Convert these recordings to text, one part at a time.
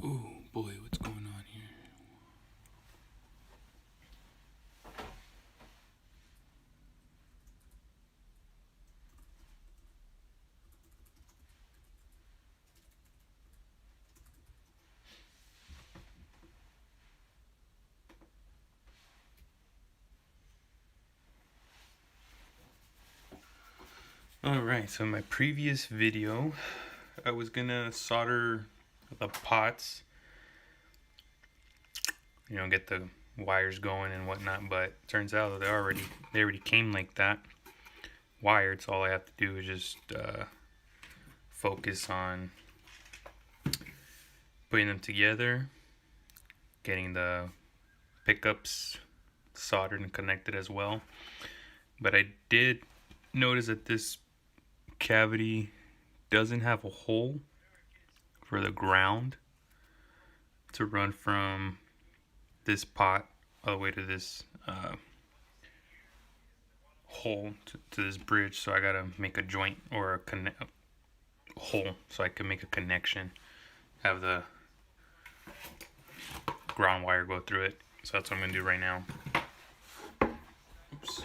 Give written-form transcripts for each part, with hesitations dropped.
Oh boy, what's going on here? Alright, so in my previous video, I was gonna solder the pots, get the wires going and whatnot, but turns out that they already came like that, wired, so all I have to do is just focus on putting them together, getting the pickups soldered and connected as well. But I did notice that this cavity doesn't have a hole for the ground to run from this pot all the way to this hole to this bridge, so I gotta make a joint or a hole so I can make a connection, have the ground wire go through it. So that's what I'm gonna do right now. Oops.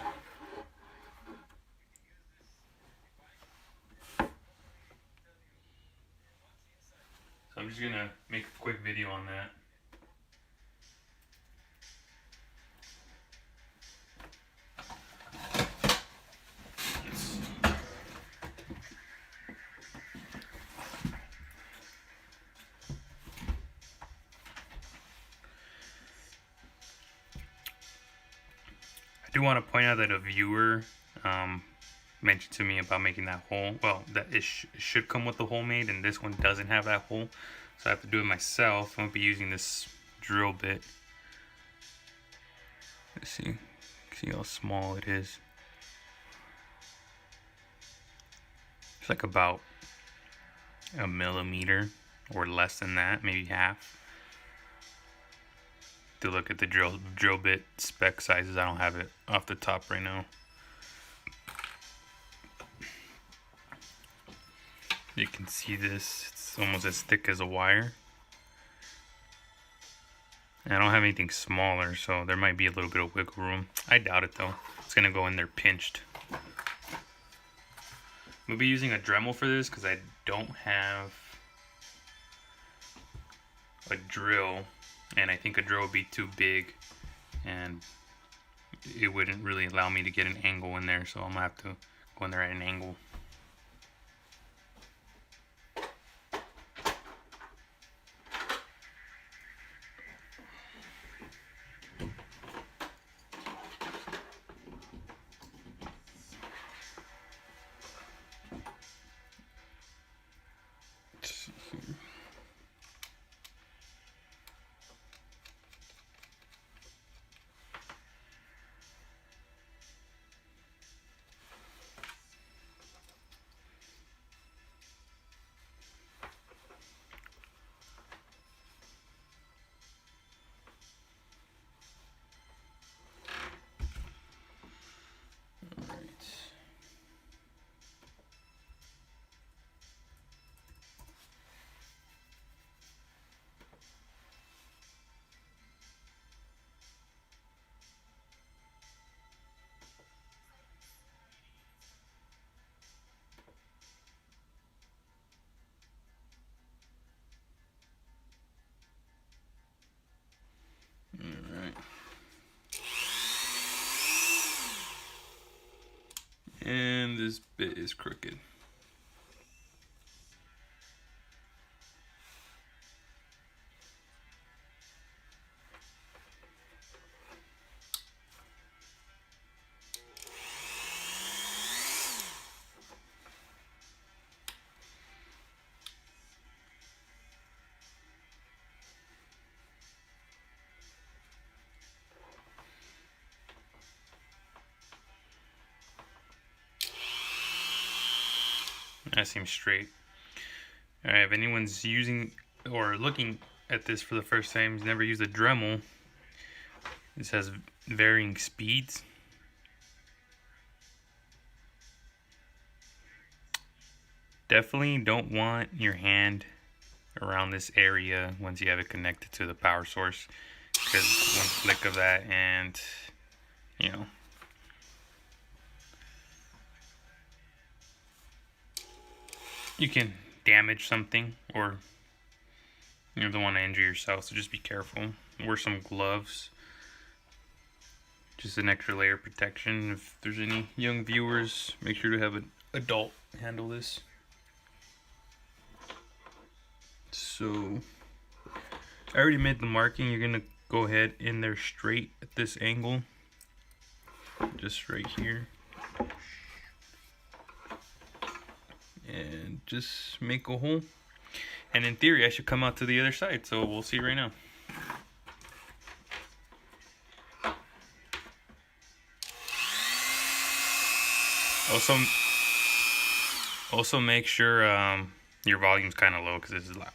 So I'm just gonna make a quick video on that. I do want to point out that a viewer mentioned to me about making that hole. Well, that it should come with the hole made, and this one doesn't have that hole, so I have to do it myself. I'm gonna be using this drill bit. Let's see how small it is. It's like about a millimeter or less than that, maybe half. To look at the drill bit spec sizes, I don't have it off the top right now. You can see this, it's almost as thick as a wire. And I don't have anything smaller, so there might be a little bit of wiggle room. I doubt it though. It's gonna go in there pinched. I'm gonna be using a Dremel for this because I don't have a drill, and I think a drill would be too big and it wouldn't really allow me to get an angle in there, so I'm gonna have to go in there at an angle. Alright. And this bit is crooked. That seems straight. Alright, if anyone's using or looking at this for the first time, has never used a Dremel, this has varying speeds. Definitely don't want your hand around this area once you have it connected to the power source, because one flick of that and you know, you can damage something, or you don't want to injure yourself, so just be careful. Wear some gloves, just an extra layer of protection. If there's any young viewers, make sure to have an adult handle this. So I already made the marking. You're gonna go ahead in there straight at this angle, just right here, and just make a hole. And in theory I should come out to the other side, so we'll see right now. Also make sure your volume's kind of low, because this is loud.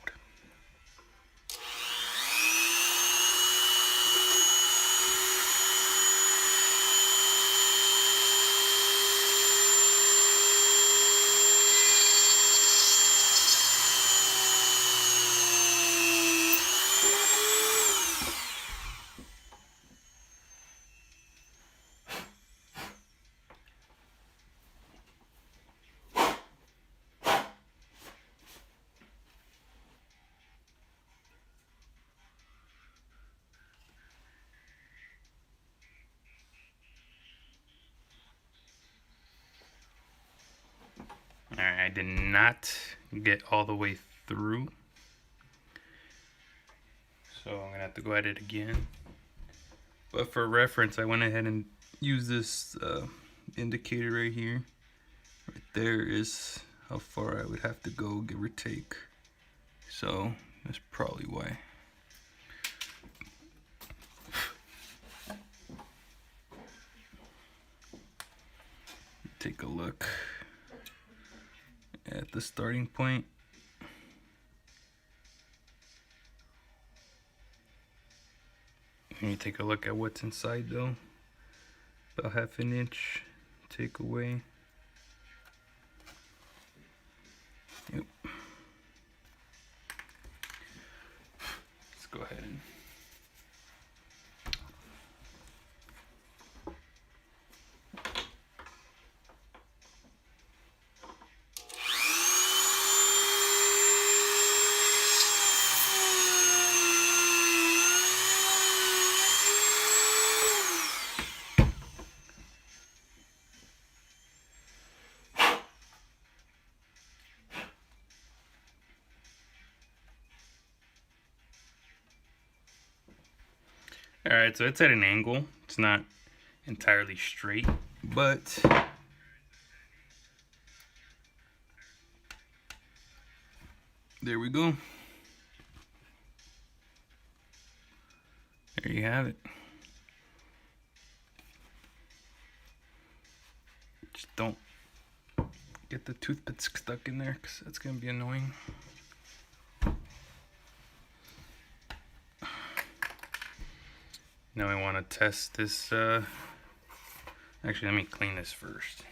Alright, I did not get all the way through, so I'm gonna have to go at it again. But for reference, I went ahead and used this indicator right here. Right there is how far I would have to go, give or take. So that's probably why. Take a look at the starting point. And you take a look at what's inside though. About 1/2 inch take away. Yep. Let's go ahead and Alright, so it's at an angle. It's not entirely straight, but there we go. There you have it. Just don't get the toothpick stuck in there, because that's going to be annoying. Now we want to test this. Actually, let me clean this first.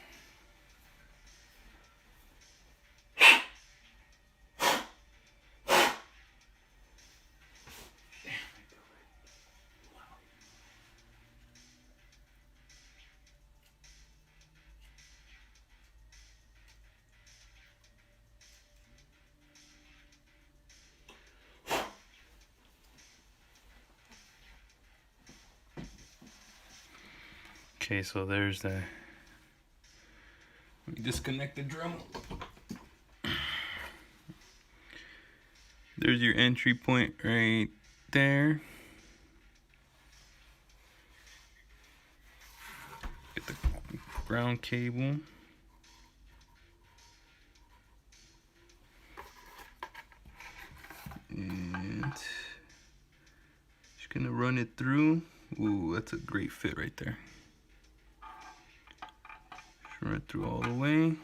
Okay, so there's the, let me disconnect the drum. There's your entry point right there. Get the ground cable. And just gonna run it through. Ooh, that's a great fit right there. Run it through all the way.